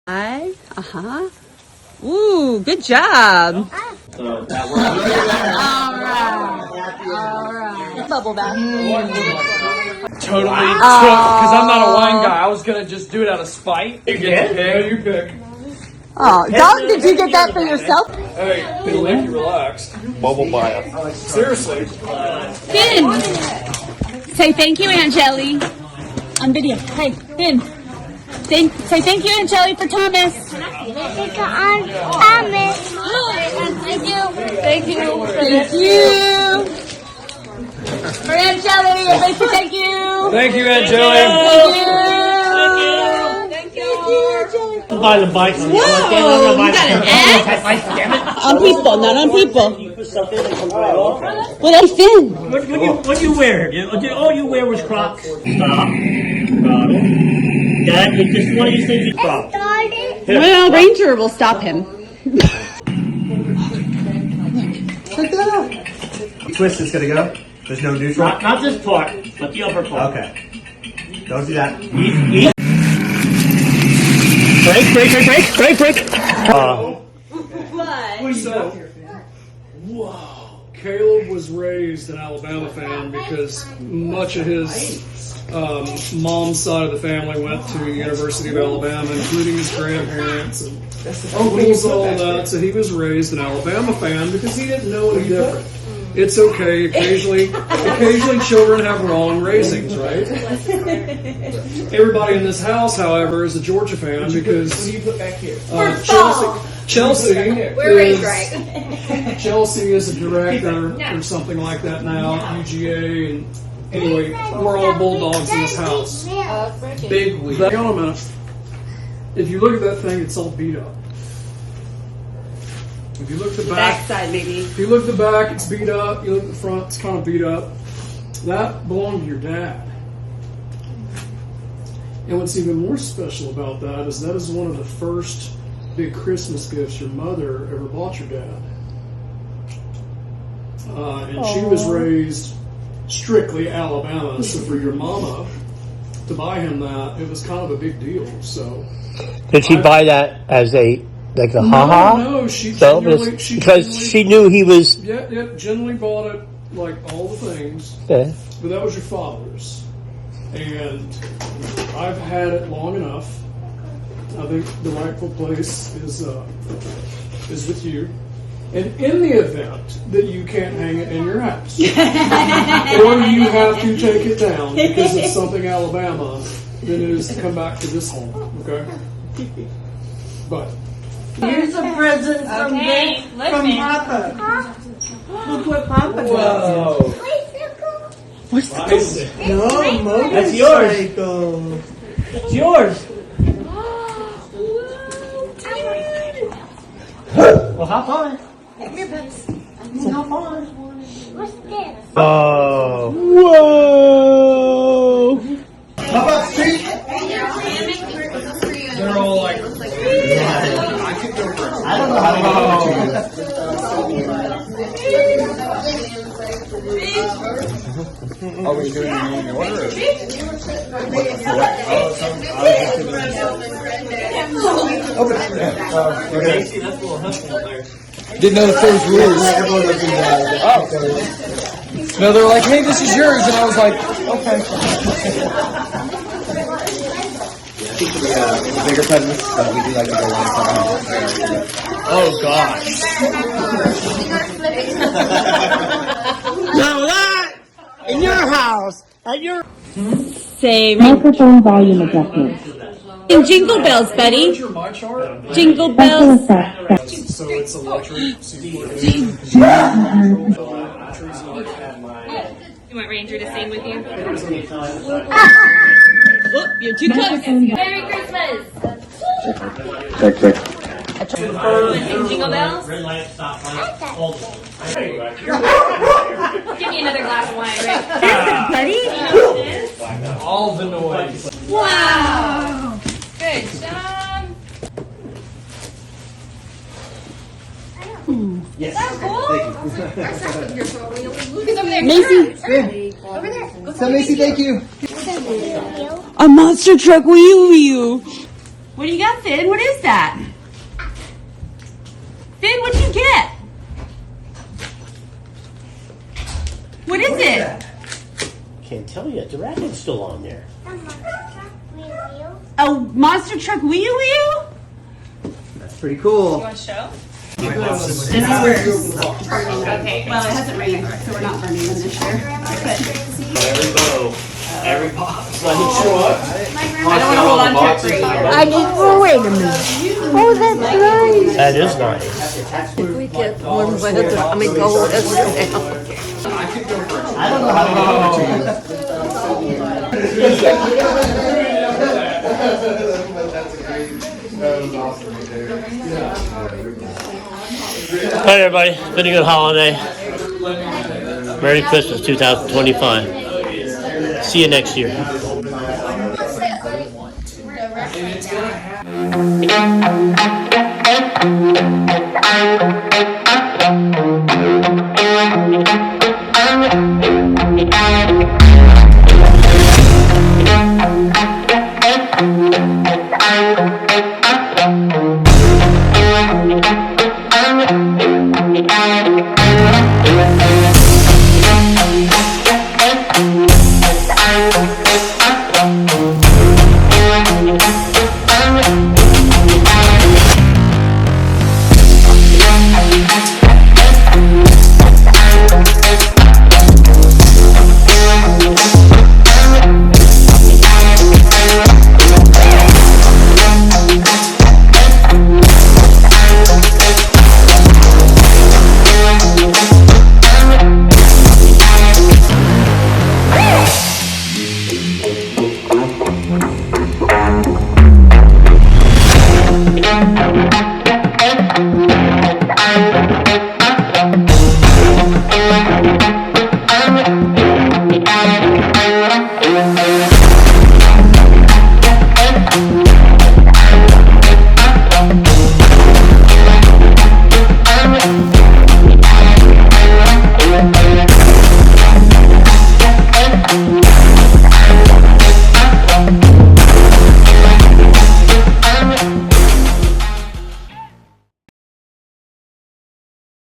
Uh-huh. Ooh, good job. So that works. All right. Bubble bath. Totally took, because I'm not a wine guy. I was going to just do it out of spite. You get to pick. You pick. Oh, Dalton, did you get that for yourself? Hey, it'll make you relaxed. Bubble bath. Seriously. Finn! Say thank you, Angeli. On video. Hey, Finn. Say thank you, Angeli, for Thomas. Thank you. Thank you. For Angeli, everybody say thank you. Thank you, Angeli. Thank you. Buy the bike. Whoa, you got an X? Damn it. On people, not on people. You put something that comes right off. Well, that's Finn. What you wear? All you wear was Crocs. Stop. Got it. That is just one of these things you Crocs. Well, Ranger will stop him. Check that out. Twist is gonna go. There's no neutral. Not this part, but the upper part. Okay. Don't do that. Eat. Break. So, whoa. Caleb was raised an Alabama fan because much of his mom's side of the family went to the University of Alabama, including his grandparents and uncles, all that. So he was raised an Alabama fan because he didn't know any different. It's okay. Occasionally children have wrong raisings, right? Everybody in this house, however, is a Georgia fan because Chelsea is a director or something like that now, UGA, and anyway, we're all Bulldogs in this house. Big league. Hang on a minute. If you look at that thing, it's all beat up. If you look at the back Backside, maybe. If you look at the back, it's beat up. You look at the front, it's kind of beat up. That belonged to your dad. And what's even more special about that is one of the first big Christmas gifts your mother ever bought your dad. And she was raised strictly Alabama, so for your mama to buy him that, it was kind of a big deal. So, did she buy that as a ha-ha? No, she knew he was. Yeah, generally bought it like all the things. Yeah. But that was your father's. And I've had it long enough. I think the rightful place is with you. And in the event that you can't hang it in your house, or you have to take it down because it's something Alabama, then it is to come back to this home, okay? But here's a present from Papa. Look what Papa got. What's this? No, motorcycle. That's yours. It's yours. Well, hop on it. Hop on. What's this? Oh. Whoa! How about street? they're all like, I don't know how to do it. Are we doing it in order? didn't know if those rules. No, they're like, hey, this is yours, and I was like, okay. The bigger presents, but we do like to go one time. Oh gosh. Now that in your house at your Say Microphone volume adjustment. in Jingle Bells, Betty. Your my chart? Jingle Bells. So it's electric. You want Ranger to sing with you? Oh, you're too close. Merry Christmas! Check. Jingle bells? Red light, stop light, hold it. Give me another glass of wine, Rick. All the noise. Wow! Good job! Yes. Who's over there? Macy. Over there. Tell Macy thank you. A monster truck wheel. What do you got, Finn? What is that? Finn, what'd you get? What is it? Can't tell yet. The rabbit's still on there. A monster truck wheel wheel? That's pretty cool. Want to show? Okay. Well, it hasn't rained, so we're not burning them this year. Every bow. Every box. I don't want to hold on to it for a year. I just, oh, wait a minute. Oh, that's nice. That is nice. If we get one weather, I mean, go weather now. I don't know how to give it to you. All right, everybody. Been a good holiday. Merry Christmas 2025. See you next year.